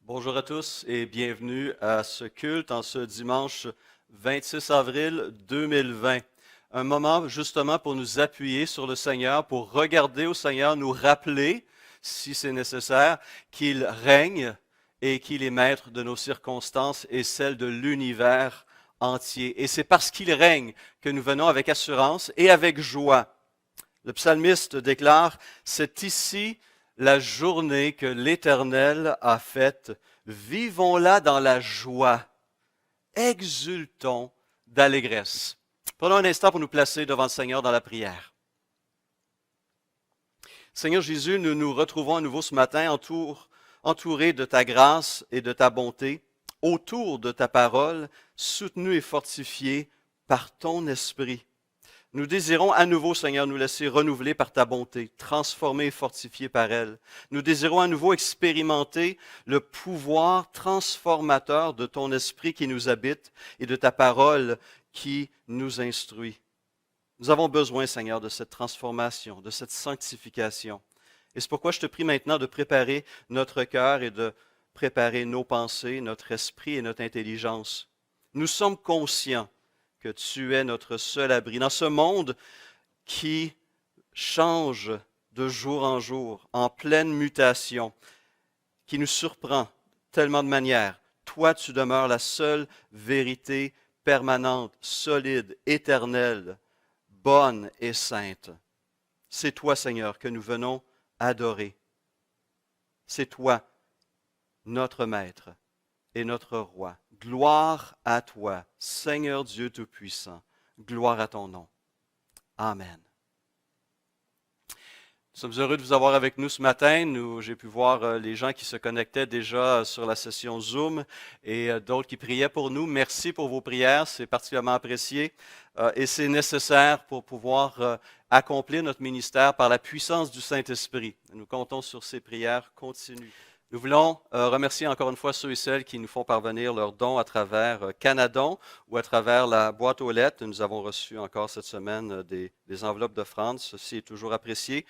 Bonjour à tous et bienvenue à ce culte en ce dimanche 26 avril 2020. Un moment justement pour nous appuyer sur le Seigneur, pour regarder au Seigneur, nous rappeler, si c'est nécessaire, qu'il règne et qu'il est maître de nos circonstances et celles de l'univers entier. Et c'est parce qu'il règne que nous venons avec assurance et avec joie. Le psalmiste déclare, c'est ici la journée que l'Éternel a faite. Vivons-la dans la joie. Exultons d'allégresse. Prenons un instant pour nous placer devant le Seigneur dans la prière. Seigneur Jésus, nous nous retrouvons à nouveau ce matin entourés de ta grâce et de ta bonté, autour de ta parole, soutenus et fortifiés par ton esprit. Nous désirons à nouveau, Seigneur, nous laisser renouveler par ta bonté, transformer et fortifier par elle. Nous désirons à nouveau expérimenter le pouvoir transformateur de ton esprit qui nous habite et de ta parole qui nous instruit. Nous avons besoin, Seigneur, de cette transformation, de cette sanctification. Et c'est pourquoi je te prie maintenant de préparer notre cœur et de préparer nos pensées, notre esprit et notre intelligence. Nous sommes conscients que tu es notre seul abri. Dans ce monde qui change de jour en jour, en pleine mutation, qui nous surprend tellement de manières, toi tu demeures la seule vérité permanente, solide, éternelle, bonne et sainte. C'est toi, Seigneur, que nous venons adorer. C'est toi, notre Maître et notre Roi. Gloire à toi, Seigneur Dieu Tout-Puissant. Gloire à ton nom. Amen. Nous sommes heureux de vous avoir avec nous ce matin. J'ai pu voir les gens qui se connectaient déjà sur la session Zoom et d'autres qui priaient pour nous. Merci pour vos prières, c'est particulièrement apprécié et c'est nécessaire pour pouvoir accomplir notre ministère par la puissance du Saint-Esprit. Nous comptons sur ces prières continues. Nous voulons remercier encore une fois ceux et celles qui nous font parvenir leurs dons à travers Canadon ou à travers la boîte aux lettres. Nous avons reçu encore cette semaine des enveloppes d'offrandes. Ceci est toujours apprécié.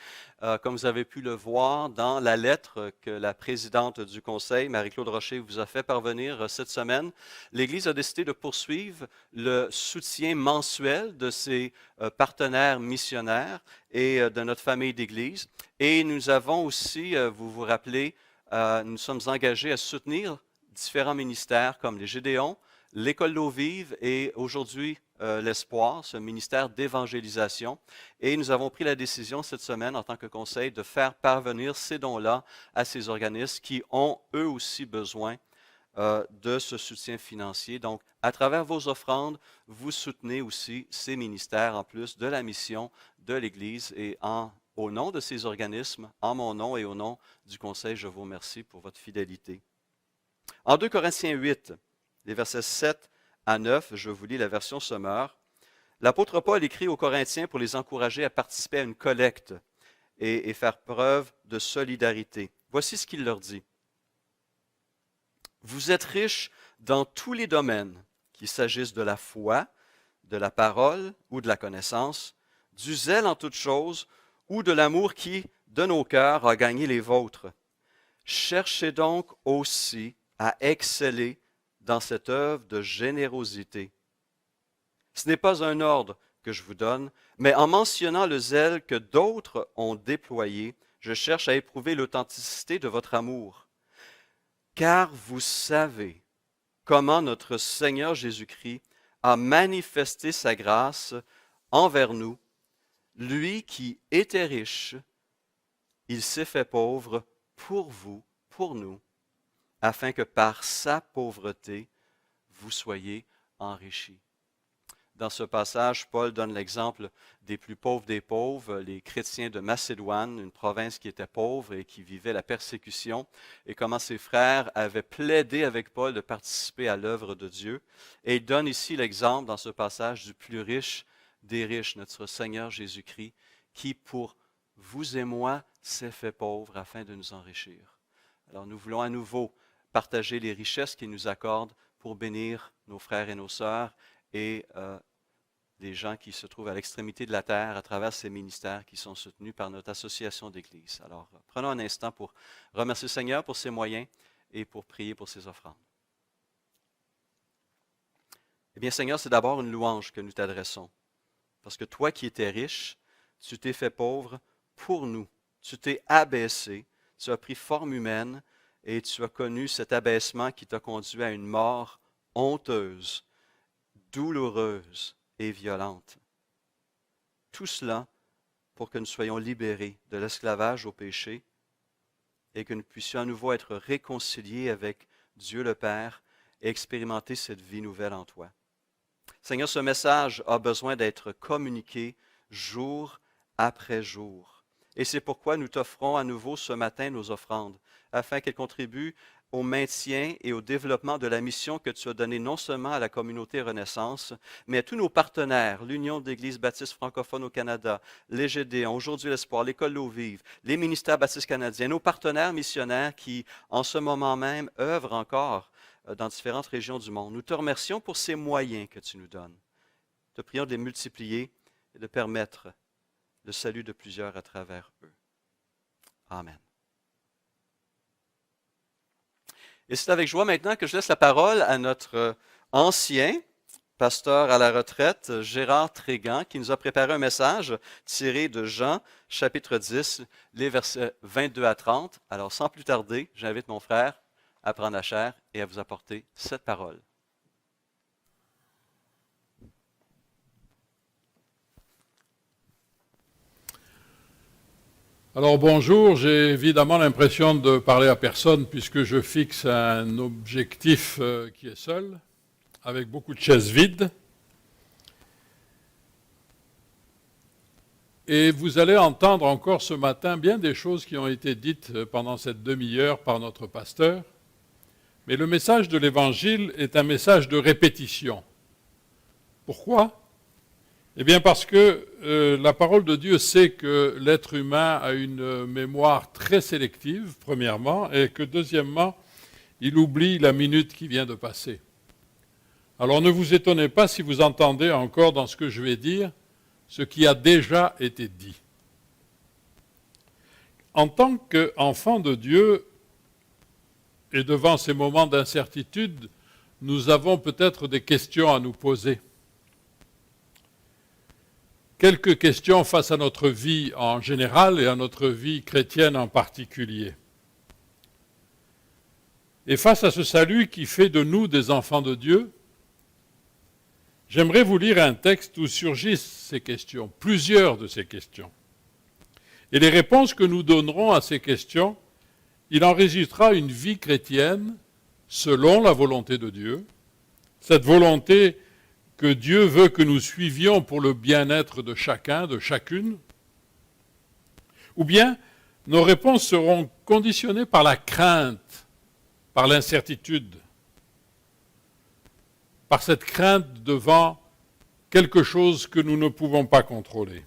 Comme vous avez pu le voir dans la lettre que la présidente du Conseil, Marie-Claude Rocher, vous a fait parvenir cette semaine, l'Église a décidé de poursuivre le soutien mensuel de ses partenaires missionnaires et de notre famille d'Église. Et nous avons aussi, vous vous rappelez, nous sommes engagés à soutenir différents ministères comme les Gédéons, l'École d'eau vive et aujourd'hui l'Espoir, ce ministère d'évangélisation. Et nous avons pris la décision cette semaine en tant que conseil de faire parvenir ces dons-là à ces organismes qui ont eux aussi besoin de ce soutien financier. Donc, à travers vos offrandes, vous soutenez aussi ces ministères en plus de la mission de l'Église et au nom de ces organismes, en mon nom et au nom du Conseil, je vous remercie pour votre fidélité. En 2 Corinthiens 8, les versets 7 à 9, je vous lis la version Semeur. L'apôtre Paul écrit aux Corinthiens pour les encourager à participer à une collecte et faire preuve de solidarité. Voici ce qu'il leur dit. Vous êtes riches dans tous les domaines, qu'il s'agisse de la foi, de la parole ou de la connaissance, du zèle en toutes choses, ou de l'amour qui, de nos cœurs, a gagné les vôtres. Cherchez donc aussi à exceller dans cette œuvre de générosité. Ce n'est pas un ordre que je vous donne, mais en mentionnant le zèle que d'autres ont déployé, je cherche à éprouver l'authenticité de votre amour. Car vous savez comment notre Seigneur Jésus-Christ a manifesté sa grâce envers nous. Lui qui était riche, il s'est fait pauvre pour vous, pour nous, afin que par sa pauvreté, vous soyez enrichis. Dans ce passage, Paul donne l'exemple des plus pauvres des pauvres, les chrétiens de Macédoine, une province qui était pauvre et qui vivait la persécution, et comment ses frères avaient plaidé avec Paul de participer à l'œuvre de Dieu. Et il donne ici l'exemple dans ce passage du plus riche des riches, notre Seigneur Jésus-Christ, qui pour vous et moi s'est fait pauvre afin de nous enrichir. Alors nous voulons à nouveau partager les richesses qu'il nous accorde pour bénir nos frères et nos sœurs et des gens qui se trouvent à l'extrémité de la terre à travers ces ministères qui sont soutenus par notre association d'Église. Alors, prenons un instant pour remercier le Seigneur pour ses moyens et pour prier pour ces offrandes. Eh bien, Seigneur, c'est d'abord une louange que nous t'adressons. Parce que toi qui étais riche, tu t'es fait pauvre pour nous. Tu t'es abaissé, tu as pris forme humaine et tu as connu cet abaissement qui t'a conduit à une mort honteuse, douloureuse et violente. Tout cela pour que nous soyons libérés de l'esclavage au péché et que nous puissions à nouveau être réconciliés avec Dieu le Père et expérimenter cette vie nouvelle en toi. Seigneur, ce message a besoin d'être communiqué jour après jour. Et c'est pourquoi nous t'offrons à nouveau ce matin nos offrandes, afin qu'elles contribuent au maintien et au développement de la mission que tu as donnée non seulement à la communauté Renaissance, mais à tous nos partenaires, l'Union d'Églises baptistes francophones au Canada, les Gédéons, Aujourd'hui l'Espoir, l'École L'Eau Vive, les ministères baptistes canadiens, nos partenaires missionnaires qui, en ce moment même, œuvrent encore dans différentes régions du monde. Nous te remercions pour ces moyens que tu nous donnes. Te prions de les multiplier et de permettre le salut de plusieurs à travers eux. Amen. Et c'est avec joie maintenant que je laisse la parole à notre ancien pasteur à la retraite, Gérard Trégan, qui nous a préparé un message tiré de Jean, chapitre 10, les versets 22 à 30. Alors, sans plus tarder, j'invite mon frère à prendre la chair et à vous apporter cette parole. Alors bonjour, j'ai évidemment l'impression de parler à personne puisque je fixe un objectif qui est seul, avec beaucoup de chaises vides. Et vous allez entendre encore ce matin bien des choses qui ont été dites pendant cette demi-heure par notre pasteur. Mais le message de l'Évangile est un message de répétition. Pourquoi ? Eh bien parce que la parole de Dieu sait que l'être humain a une mémoire très sélective, premièrement, et que deuxièmement, il oublie la minute qui vient de passer. Alors ne vous étonnez pas si vous entendez encore dans ce que je vais dire ce qui a déjà été dit. En tant qu'enfant de Dieu, et devant ces moments d'incertitude, nous avons peut-être des questions à nous poser. Quelques questions face à notre vie en général et à notre vie chrétienne en particulier. Et face à ce salut qui fait de nous des enfants de Dieu, j'aimerais vous lire un texte où surgissent ces questions, plusieurs de ces questions. Et les réponses que nous donnerons à ces questions, il en résultera une vie chrétienne selon la volonté de Dieu, cette volonté que Dieu veut que nous suivions pour le bien-être de chacun, de chacune, ou bien nos réponses seront conditionnées par la crainte, par l'incertitude, par cette crainte devant quelque chose que nous ne pouvons pas contrôler.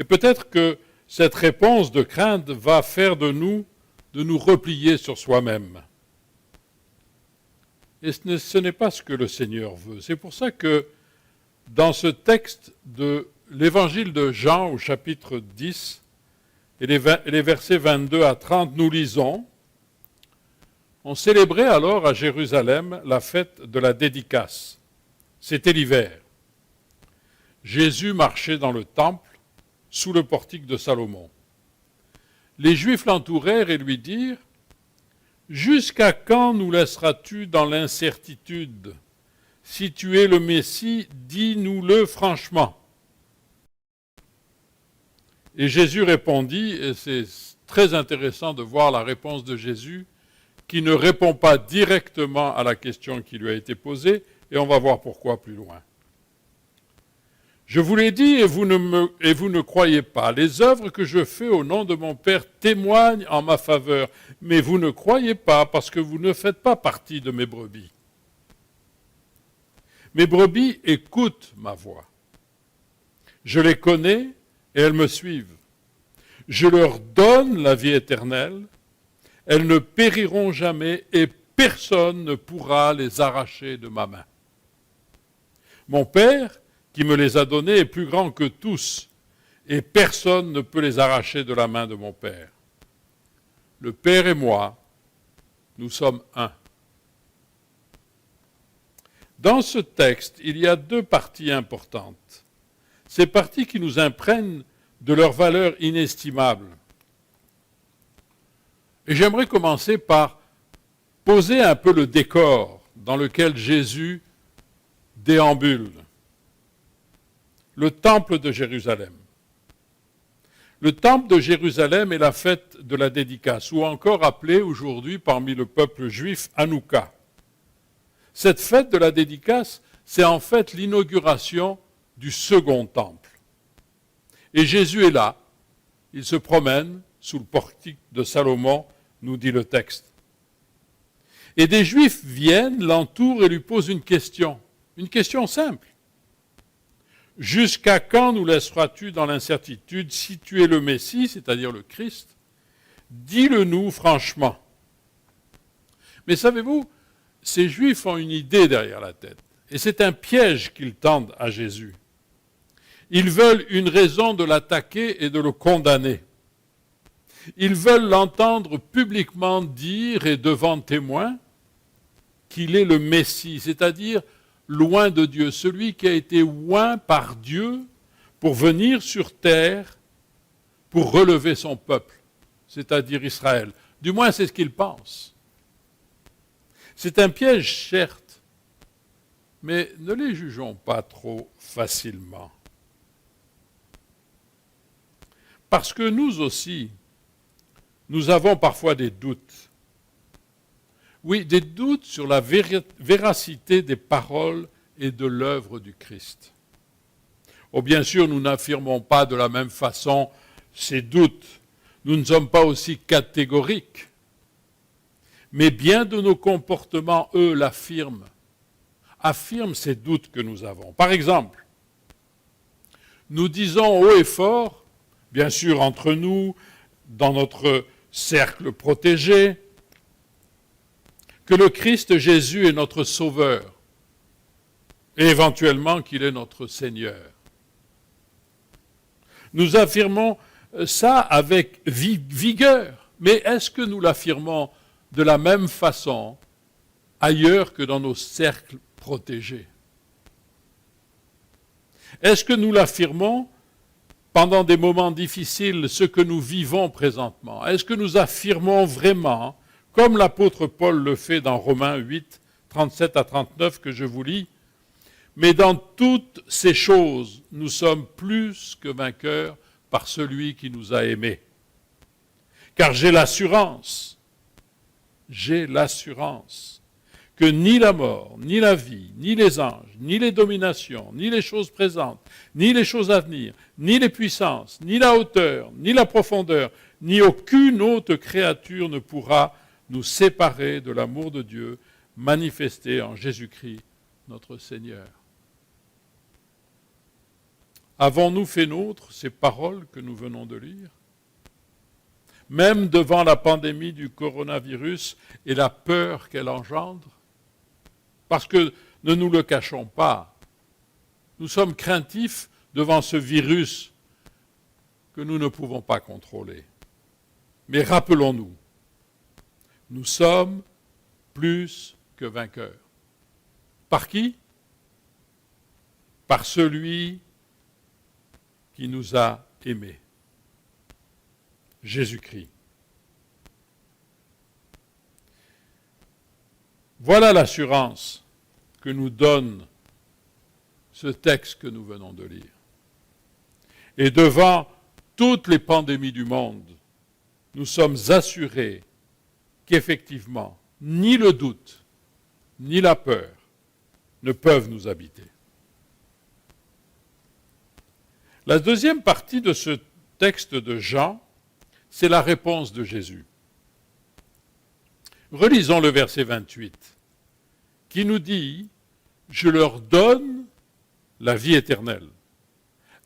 Et peut-être que cette réponse de crainte va faire de nous replier sur soi-même. Et ce n'est pas ce que le Seigneur veut. C'est pour ça que dans ce texte de l'évangile de Jean au chapitre 10 et les versets 22 à 30, nous lisons « On célébrait alors à Jérusalem la fête de la dédicace. C'était l'hiver. Jésus marchait dans le temple sous le portique de Salomon. Les Juifs l'entourèrent et lui dirent « Jusqu'à quand nous laisseras-tu dans l'incertitude ? Si tu es le Messie, dis-nous-le franchement. » Et Jésus répondit, et c'est très intéressant de voir la réponse de Jésus, qui ne répond pas directement à la question qui lui a été posée, et on va voir pourquoi plus loin. Je vous l'ai dit et vous ne croyez pas. Les œuvres que je fais au nom de mon Père témoignent en ma faveur, mais vous ne croyez pas parce que vous ne faites pas partie de mes brebis. Mes brebis écoutent ma voix. Je les connais et elles me suivent. Je leur donne la vie éternelle. Elles ne périront jamais et personne ne pourra les arracher de ma main. Mon Père, qui me les a donnés, est plus grand que tous, et personne ne peut les arracher de la main de mon Père. Le Père et moi, nous sommes un. Dans ce texte, il y a deux parties importantes. Ces parties qui nous imprègnent de leur valeur inestimable. Et j'aimerais commencer par poser un peu le décor dans lequel Jésus déambule. Le temple de Jérusalem. Le temple de Jérusalem est la fête de la dédicace, ou encore appelée aujourd'hui parmi le peuple juif Hanouka. Cette fête de la dédicace, c'est en fait l'inauguration du second temple. Et Jésus est là, il se promène sous le portique de Salomon, nous dit le texte. Et des Juifs viennent, l'entourent et lui posent une question simple. Jusqu'à quand nous laisseras-tu dans l'incertitude si tu es le Messie, c'est-à-dire le Christ? Dis-le-nous franchement. Mais savez-vous, ces Juifs ont une idée derrière la tête, et c'est un piège qu'ils tendent à Jésus. Ils veulent une raison de l'attaquer et de le condamner. Ils veulent l'entendre publiquement dire et devant témoins qu'il est le Messie, c'est-à-dire loin de Dieu, celui qui a été oint par Dieu pour venir sur terre, pour relever son peuple, c'est-à-dire Israël. Du moins, c'est ce qu'ils pensent. C'est un piège, certes, mais ne les jugeons pas trop facilement. Parce que nous aussi, nous avons parfois des doutes. Oui, des doutes sur la véracité des paroles et de l'œuvre du Christ. Oh, bien sûr, nous n'affirmons pas de la même façon ces doutes. Nous ne sommes pas aussi catégoriques. Mais bien de nos comportements, eux, l'affirment. Affirment ces doutes que nous avons. Par exemple, nous disons haut et fort, bien sûr entre nous, dans notre cercle protégé, que le Christ Jésus est notre Sauveur et éventuellement qu'il est notre Seigneur. Nous affirmons ça avec vigueur, mais est-ce que nous l'affirmons de la même façon ailleurs que dans nos cercles protégés? Est-ce que nous l'affirmons pendant des moments difficiles, ce que nous vivons présentement? Est-ce que nous affirmons vraiment, comme l'apôtre Paul le fait dans Romains 8, 37 à 39 que je vous lis, mais dans toutes ces choses, nous sommes plus que vainqueurs par celui qui nous a aimés. Car j'ai l'assurance que ni la mort, ni la vie, ni les anges, ni les dominations, ni les choses présentes, ni les choses à venir, ni les puissances, ni la hauteur, ni la profondeur, ni aucune autre créature ne pourra nous séparer de l'amour de Dieu manifesté en Jésus-Christ, notre Seigneur. Avons-nous fait nôtres ces paroles que nous venons de lire? Même devant la pandémie du coronavirus et la peur qu'elle engendre? Parce que, ne nous le cachons pas, nous sommes craintifs devant ce virus que nous ne pouvons pas contrôler. Mais rappelons-nous, nous sommes plus que vainqueurs. Par qui? Par celui qui nous a aimés. Jésus-Christ. Voilà l'assurance que nous donne ce texte que nous venons de lire. Et devant toutes les pandémies du monde, nous sommes assurés qu'effectivement, ni le doute, ni la peur ne peuvent nous habiter. La deuxième partie de ce texte de Jean, c'est la réponse de Jésus. Relisons le verset 28, qui nous dit « Je leur donne la vie éternelle.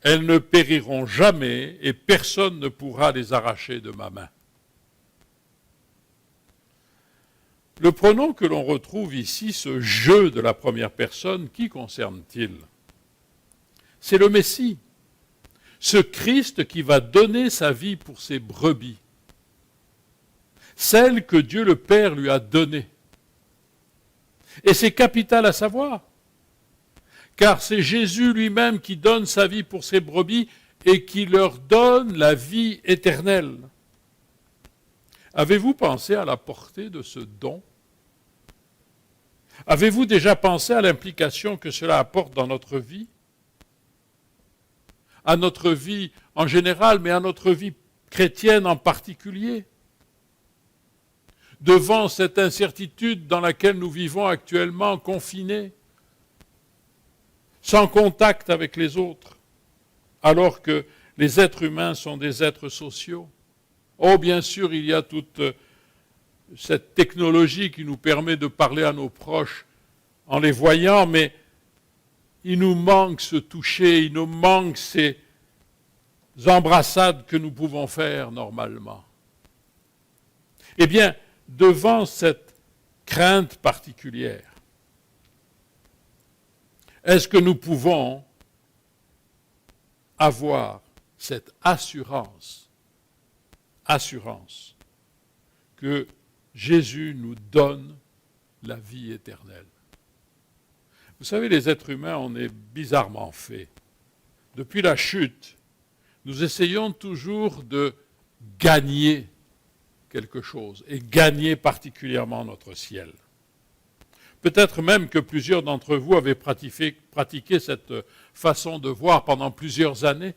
Elles ne périront jamais et personne ne pourra les arracher de ma main. » Le pronom que l'on retrouve ici, ce « je » de la première personne, qui concerne-t-il? C'est le Messie, ce Christ qui va donner sa vie pour ses brebis. celle que Dieu le Père lui a donnée. Et c'est capital à savoir, car c'est Jésus lui-même qui donne sa vie pour ses brebis et qui leur donne la vie éternelle. Avez-vous pensé à la portée de ce don? Avez-vous déjà pensé à l'implication que cela apporte dans notre vie? À notre vie en général, mais à notre vie chrétienne en particulier? Devant cette incertitude dans laquelle nous vivons actuellement, confinés, sans contact avec les autres, alors que les êtres humains sont des êtres sociaux. Oh, bien sûr, il y a toute cette technologie qui nous permet de parler à nos proches en les voyant, mais il nous manque ce toucher, il nous manque ces embrassades que nous pouvons faire normalement. Eh bien, devant cette crainte particulière, est-ce que nous pouvons avoir cette assurance que Jésus nous donne la vie éternelle? Vous savez, les êtres humains, on est bizarrement faits. Depuis la chute, nous essayons toujours de gagner quelque chose, et gagner particulièrement notre ciel. Peut-être même que plusieurs d'entre vous avaient pratiqué cette façon de voir pendant plusieurs années.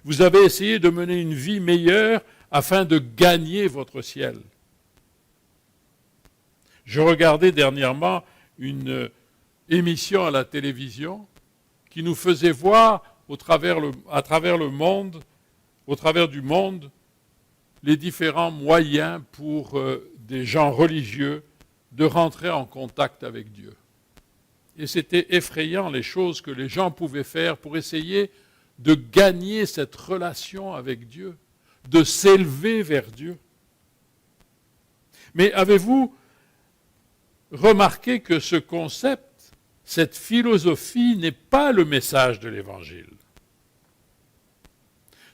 Vous avez essayé de mener une vie meilleure afin de gagner votre ciel. Je regardais dernièrement une émission à la télévision qui nous faisait voir au travers du monde, les différents moyens pour des gens religieux de rentrer en contact avec Dieu. Et c'était effrayant les choses que les gens pouvaient faire pour essayer de gagner cette relation avec Dieu, de s'élever vers Dieu. Mais avez-vous remarqué que ce concept, cette philosophie n'est pas le message de l'Évangile?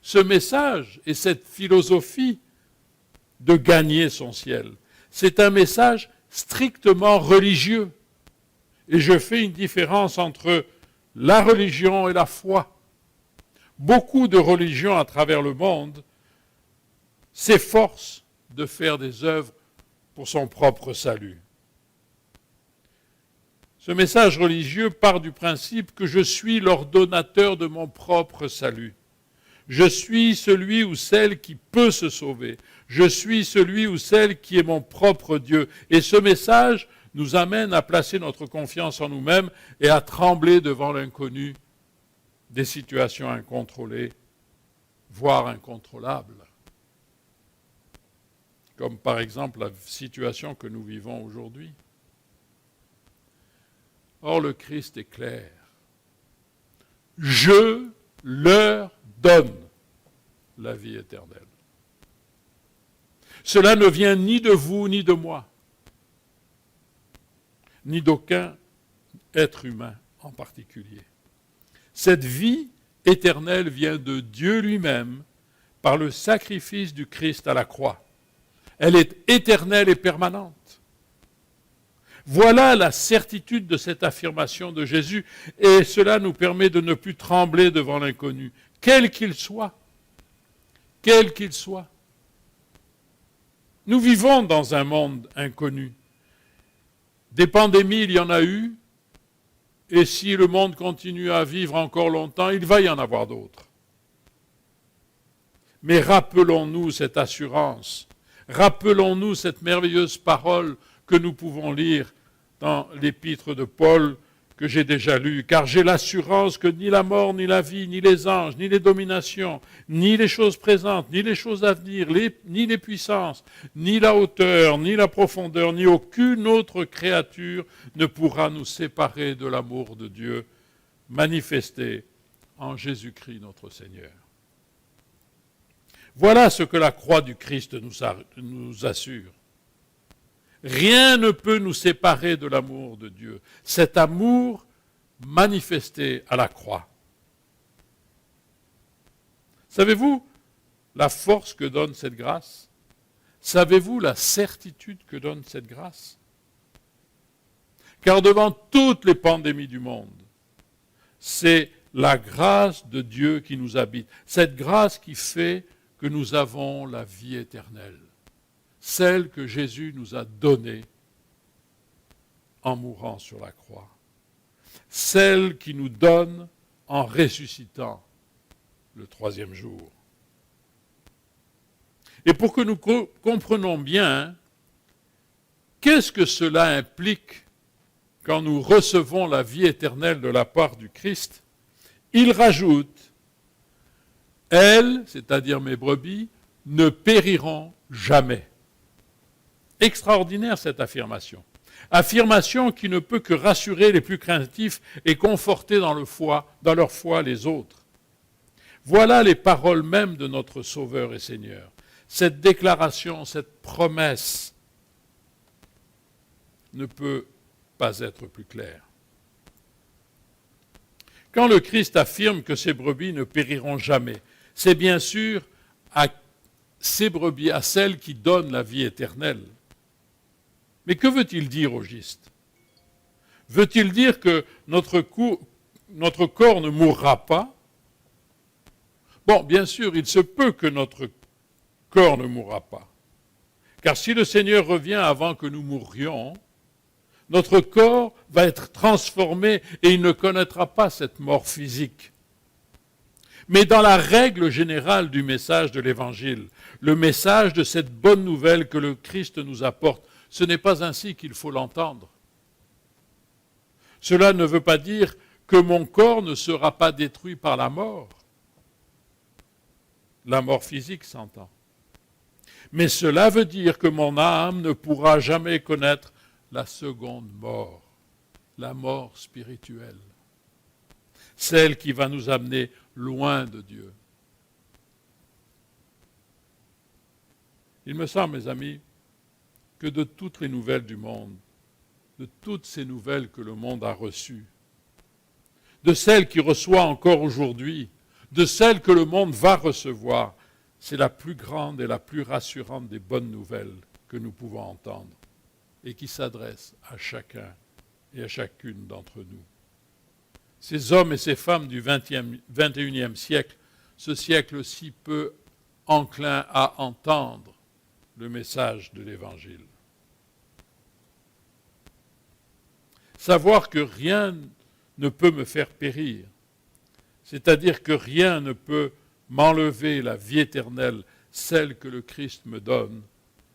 Ce message et cette philosophie de gagner son ciel, c'est un message strictement religieux. Et je fais une différence entre la religion et la foi. Beaucoup de religions à travers le monde s'efforcent de faire des œuvres pour son propre salut. Ce message religieux part du principe que je suis l'ordonnateur de mon propre salut. Je suis celui ou celle qui peut se sauver. Je suis celui ou celle qui est mon propre Dieu. Et ce message nous amène à placer notre confiance en nous-mêmes et à trembler devant l'inconnu des situations incontrôlées, voire incontrôlables. Comme par exemple la situation que nous vivons aujourd'hui. Or, le Christ est clair. Je leur donne la vie éternelle. Cela ne vient ni de vous, ni de moi, ni d'aucun être humain en particulier. Cette vie éternelle vient de Dieu lui-même par le sacrifice du Christ à la croix. Elle est éternelle et permanente. Voilà la certitude de cette affirmation de Jésus, et cela nous permet de ne plus trembler devant l'inconnu, quel qu'il soit. Quel qu'il soit. Nous vivons dans un monde inconnu. Des pandémies, il y en a eu, et si le monde continue à vivre encore longtemps, il va y en avoir d'autres. Mais rappelons-nous cette assurance, rappelons-nous cette merveilleuse parole que nous pouvons lire dans l'épître de Paul que j'ai déjà lu, car j'ai l'assurance que ni la mort, ni la vie, ni les anges, ni les dominations, ni les choses présentes, ni les choses à venir, ni les puissances, ni la hauteur, ni la profondeur, ni aucune autre créature ne pourra nous séparer de l'amour de Dieu manifesté en Jésus-Christ notre Seigneur. Voilà ce que la croix du Christ nous assure. Rien ne peut nous séparer de l'amour de Dieu. Cet amour manifesté à la croix. Savez-vous la force que donne cette grâce? Savez-vous la certitude que donne cette grâce? Car devant toutes les pandémies du monde, c'est la grâce de Dieu qui nous habite. Cette grâce qui fait que nous avons la vie éternelle. Celle que Jésus nous a donnée en mourant sur la croix. Celle qui nous donne en ressuscitant le troisième jour. Et pour que nous comprenions bien, qu'est-ce que cela implique quand nous recevons la vie éternelle de la part du Christ? Il rajoute, elles, c'est-à-dire mes brebis, ne périront jamais. Extraordinaire cette affirmation. Affirmation qui ne peut que rassurer les plus craintifs et conforter dans leur foi les autres. Voilà les paroles mêmes de notre Sauveur et Seigneur. Cette déclaration, cette promesse ne peut pas être plus claire. Quand le Christ affirme que ses brebis ne périront jamais, c'est bien sûr à ces brebis, à celles qui donnent la vie éternelle. Mais que veut-il dire au juste? Veut-il dire que notre corps ne mourra pas? Bon, bien sûr, il se peut que notre corps ne mourra pas. Car si le Seigneur revient avant que nous mourions, notre corps va être transformé et il ne connaîtra pas cette mort physique. Mais dans la règle générale du message de l'Évangile, le message de cette bonne nouvelle que le Christ nous apporte, ce n'est pas ainsi qu'il faut l'entendre. Cela ne veut pas dire que mon corps ne sera pas détruit par la mort. La mort physique s'entend. Mais cela veut dire que mon âme ne pourra jamais connaître la seconde mort, la mort spirituelle, celle qui va nous amener loin de Dieu. Il me semble, mes amis, que de toutes les nouvelles du monde, de toutes ces nouvelles que le monde a reçues, de celles qu'il reçoit encore aujourd'hui, de celles que le monde va recevoir, c'est la plus grande et la plus rassurante des bonnes nouvelles que nous pouvons entendre et qui s'adresse à chacun et à chacune d'entre nous. Ces hommes et ces femmes du XXIe siècle, ce siècle si peu enclin à entendre le message de l'Évangile. Savoir que rien ne peut me faire périr, c'est-à-dire que rien ne peut m'enlever la vie éternelle, celle que le Christ me donne,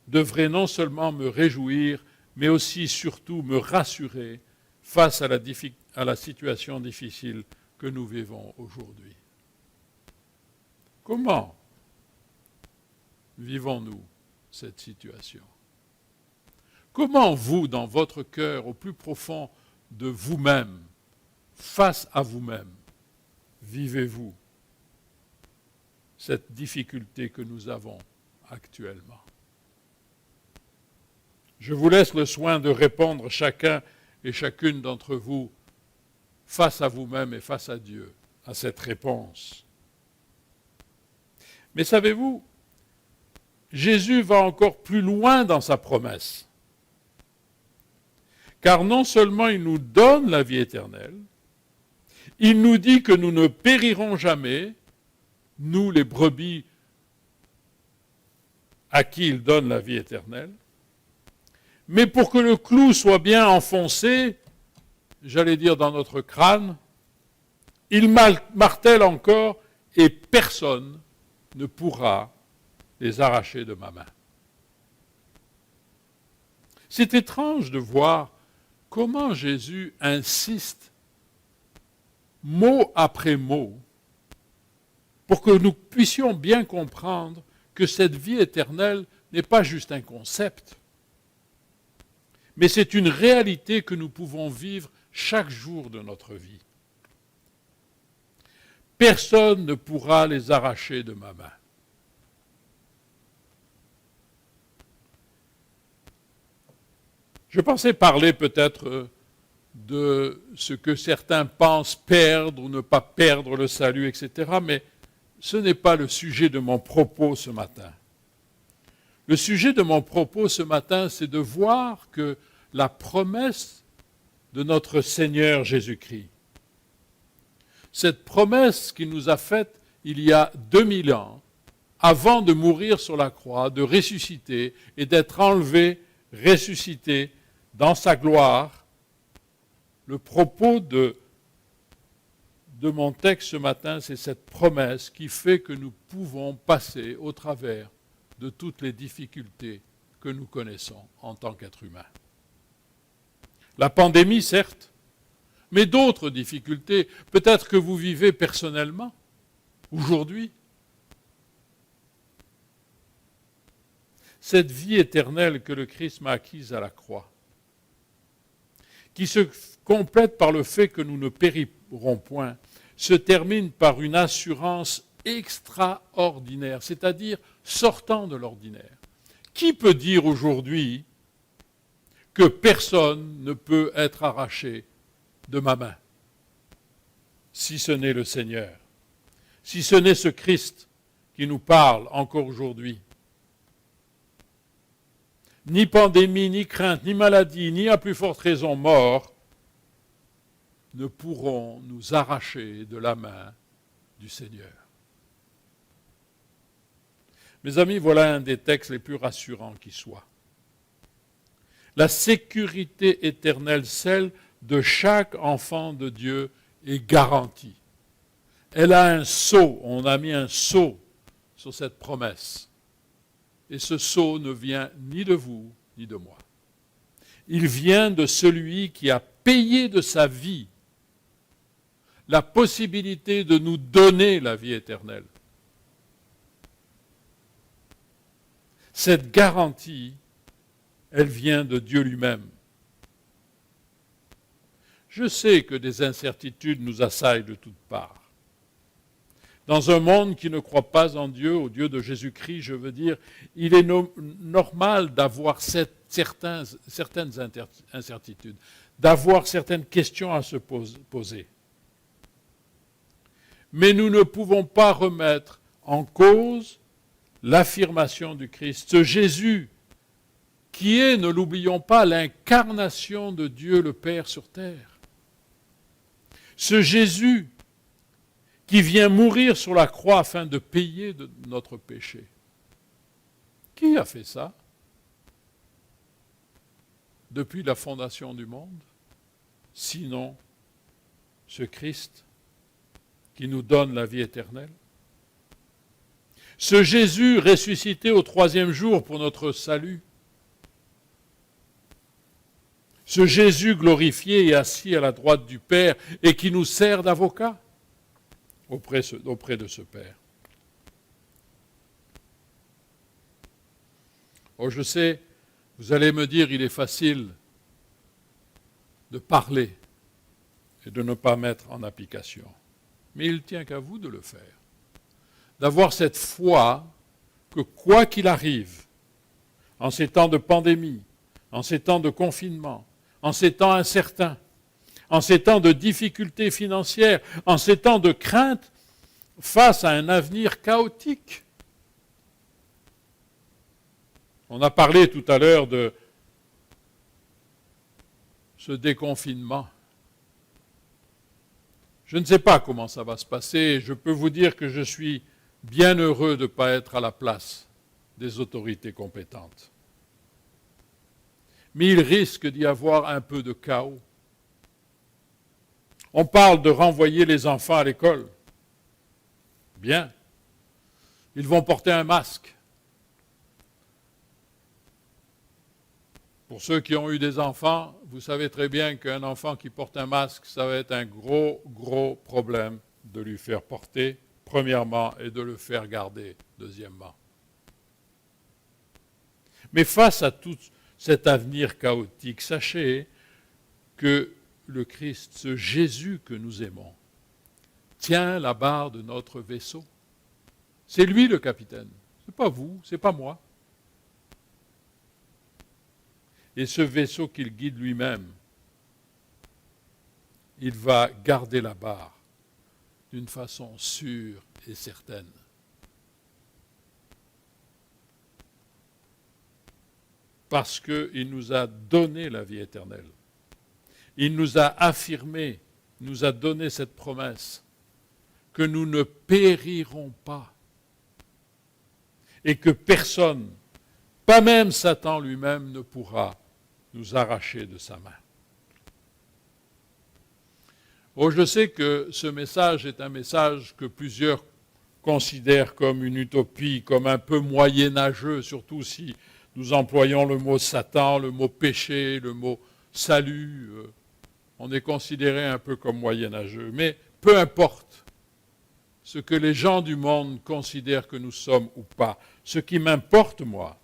devrait non seulement me réjouir, mais aussi surtout me rassurer face à la situation difficile que nous vivons aujourd'hui. Comment vivons-nous cette situation? Comment vous, dans votre cœur, au plus profond de vous-même, face à vous-même, vivez-vous cette difficulté que nous avons actuellement? Je vous laisse le soin de répondre chacun et chacune d'entre vous face à vous-même et face à Dieu à cette réponse. Mais savez-vous, Jésus va encore plus loin dans sa promesse. Car non seulement il nous donne la vie éternelle, il nous dit que nous ne périrons jamais, nous les brebis à qui il donne la vie éternelle, mais pour que le clou soit bien enfoncé, j'allais dire dans notre crâne, il martèle encore et personne ne pourra les arracher de ma main. C'est étrange de voir comment Jésus insiste mot après mot pour que nous puissions bien comprendre que cette vie éternelle n'est pas juste un concept, mais c'est une réalité que nous pouvons vivre chaque jour de notre vie. Personne ne pourra les arracher de ma main. Je pensais parler peut-être de ce que certains pensent perdre ou ne pas perdre le salut, etc., mais ce n'est pas le sujet de mon propos ce matin. Le sujet de mon propos ce matin, c'est de voir que la promesse de notre Seigneur Jésus-Christ, cette promesse qu'il nous a faite il y a 2000 ans, avant de mourir sur la croix, de ressusciter et d'être enlevé, ressuscité dans sa gloire, le propos de mon texte ce matin, c'est cette promesse qui fait que nous pouvons passer au travers de toutes les difficultés que nous connaissons en tant qu'êtres humains. La pandémie, certes, mais d'autres difficultés, peut-être que vous vivez personnellement, aujourd'hui. Cette vie éternelle que le Christ m'a acquise à la croix, qui se complète par le fait que nous ne périrons point, se termine par une assurance extraordinaire, c'est-à-dire sortant de l'ordinaire. Qui peut dire aujourd'hui que personne ne peut être arraché de ma main, si ce n'est le Seigneur, si ce n'est ce Christ qui nous parle encore aujourd'hui? Ni pandémie, ni crainte, ni maladie, ni à plus forte raison mort ne pourront nous arracher de la main du Seigneur. Mes amis, voilà un des textes les plus rassurants qui soit. La sécurité éternelle, celle de chaque enfant de Dieu, est garantie. Elle a un sceau, on a mis un sceau sur cette promesse. Et ce sceau ne vient ni de vous, ni de moi. Il vient de celui qui a payé de sa vie la possibilité de nous donner la vie éternelle. Cette garantie, elle vient de Dieu lui-même. Je sais que des incertitudes nous assaillent de toutes parts. Dans un monde qui ne croit pas en Dieu, au Dieu de Jésus-Christ, je veux dire, il est normal d'avoir certaines incertitudes, d'avoir certaines questions à se poser. Mais nous ne pouvons pas remettre en cause l'affirmation du Christ. Ce Jésus qui est, ne l'oublions pas, l'incarnation de Dieu le Père sur terre. Ce Jésus qui vient mourir sur la croix afin de payer de notre péché. Qui a fait ça depuis la fondation du monde? Sinon, ce Christ qui nous donne la vie éternelle. Ce Jésus ressuscité au 3e jour pour notre salut. Ce Jésus glorifié et assis à la droite du Père et qui nous sert d'avocat auprès de ce Père. Oh, je sais, vous allez me dire, il est facile de parler et de ne pas mettre en application. Mais il ne tient qu'à vous de le faire. D'avoir cette foi que quoi qu'il arrive, en ces temps de pandémie, en ces temps de confinement, en ces temps incertains, en ces temps de difficultés financières, en ces temps de crainte face à un avenir chaotique. On a parlé tout à l'heure de ce déconfinement. Je ne sais pas comment ça va se passer. Je peux vous dire que je suis bien heureux de ne pas être à la place des autorités compétentes. Mais il risque d'y avoir un peu de chaos. On parle de renvoyer les enfants à l'école. Bien. Ils vont porter un masque. Pour ceux qui ont eu des enfants, vous savez très bien qu'un enfant qui porte un masque, ça va être un gros problème de lui faire porter, premièrement, et de le faire garder, deuxièmement. Mais face à tout cet avenir chaotique, sachez que le Christ, ce Jésus que nous aimons, tient la barre de notre vaisseau. C'est lui le capitaine. Ce n'est pas vous, ce n'est pas moi. Et ce vaisseau qu'il guide lui-même, il va garder la barre d'une façon sûre et certaine. parce qu'il nous a donné la vie éternelle. Il nous a affirmé, nous a donné cette promesse que nous ne périrons pas et que personne, pas même Satan lui-même, ne pourra nous arracher de sa main. Oh, je sais que ce message est un message que plusieurs considèrent comme une utopie, comme un peu moyenâgeux, surtout si nous employons le mot Satan, le mot péché, le mot salut. On est considéré un peu comme moyenâgeux. Mais peu importe ce que les gens du monde considèrent que nous sommes ou pas. Ce qui m'importe, moi,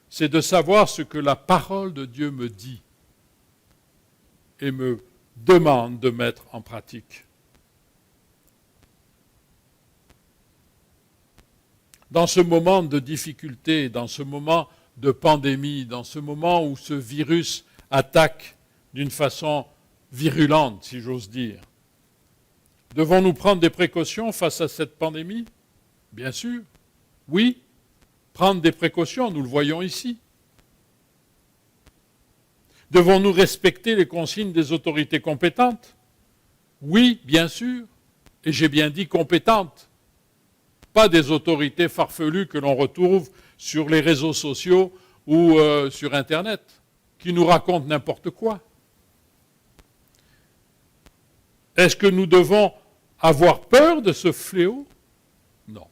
c'est de savoir ce que la parole de Dieu me dit et me demande de mettre en pratique. Dans ce moment de difficulté, dans ce moment de pandémie, dans ce moment où ce virus attaque d'une façon virulente, si j'ose dire, devons-nous prendre des précautions face à cette pandémie? Bien sûr, oui. Prendre des précautions, nous le voyons ici. Devons-nous respecter les consignes des autorités compétentes? Oui, bien sûr. Et j'ai bien dit compétentes. Pas des autorités farfelues que l'on retrouve sur les réseaux sociaux ou sur Internet, qui nous racontent n'importe quoi. Est-ce que nous devons avoir peur de ce fléau? Non.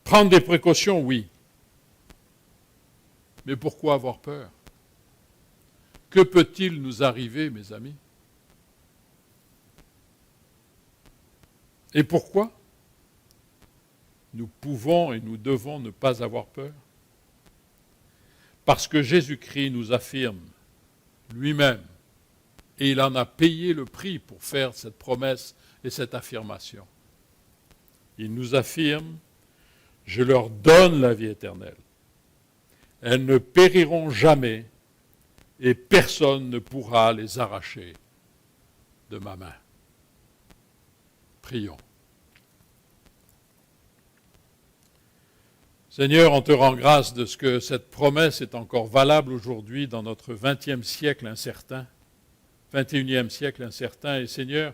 Prendre des précautions, oui. Mais pourquoi avoir peur? Que peut-il nous arriver, mes amis? Et pourquoi nous pouvons et nous devons ne pas avoir peur? Parce que Jésus-Christ nous affirme lui-même, et il en a payé le prix pour faire cette promesse et cette affirmation. Il nous affirme, je leur donne la vie éternelle. Elles ne périront jamais et personne ne pourra les arracher de ma main. Prions. Seigneur, on te rend grâce de ce que cette promesse est encore valable aujourd'hui dans notre 20e siècle incertain, 21e siècle incertain. Et Seigneur,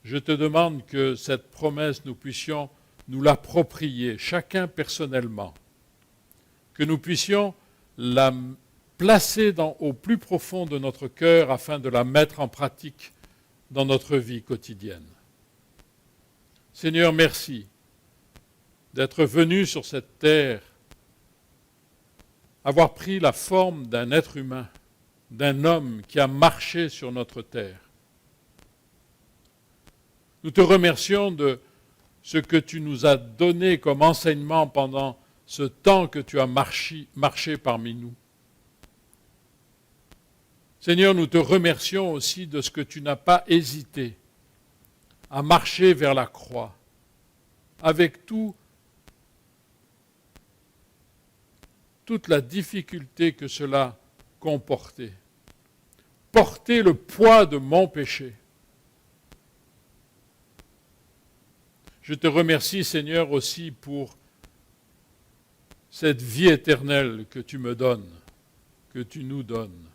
je te demande que cette promesse, nous puissions nous l'approprier, chacun personnellement, que nous puissions la placer au plus profond de notre cœur afin de la mettre en pratique dans notre vie quotidienne. Seigneur, merci d'être venu sur cette terre, avoir pris la forme d'un être humain, d'un homme qui a marché sur notre terre. Nous te remercions de ce que tu nous as donné comme enseignement pendant ce temps que tu as marché parmi nous. Seigneur, nous te remercions aussi de ce que tu n'as pas hésité à marcher vers la croix, avec toute la difficulté que cela comportait. Porter le poids de mon péché. Je te remercie, Seigneur, aussi pour cette vie éternelle que tu me donnes, que tu nous donnes.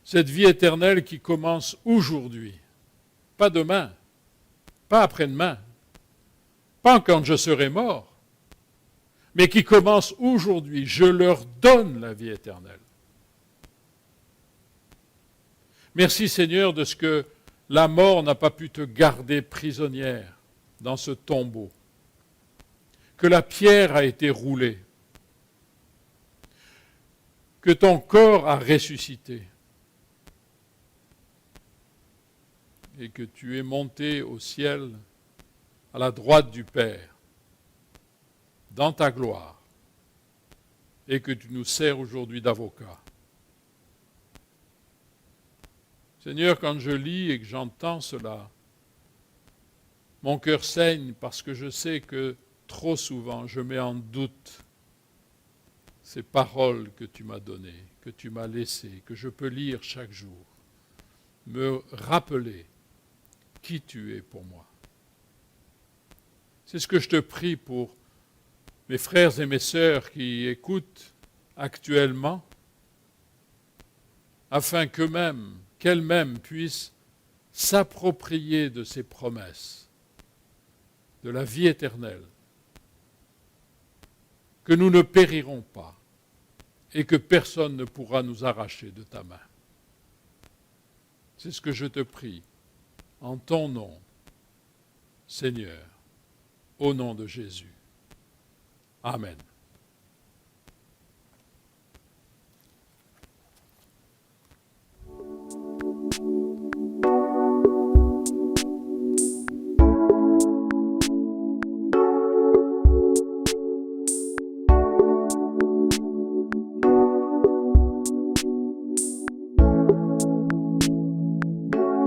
Cette vie éternelle qui commence aujourd'hui, pas demain, pas après-demain, pas quand je serai mort, mais qui commence aujourd'hui. Je leur donne la vie éternelle. Merci Seigneur de ce que la mort n'a pas pu te garder prisonnière dans ce tombeau, que la pierre a été roulée, que ton corps a ressuscité et que tu es monté au ciel à la droite du Père, dans ta gloire, et que tu nous sers aujourd'hui d'avocat. Seigneur, quand je lis et que j'entends cela, mon cœur saigne parce que je sais que trop souvent je mets en doute ces paroles que tu m'as données, que tu m'as laissées, que je peux lire chaque jour, me rappeler qui tu es pour moi. C'est ce que je te prie pour mes frères et mes sœurs qui écoutent actuellement, afin qu'elles-mêmes puissent s'approprier de ces promesses, de la vie éternelle, que nous ne périrons pas et que personne ne pourra nous arracher de ta main. C'est ce que je te prie, en ton nom, Seigneur, au nom de Jésus. Amen.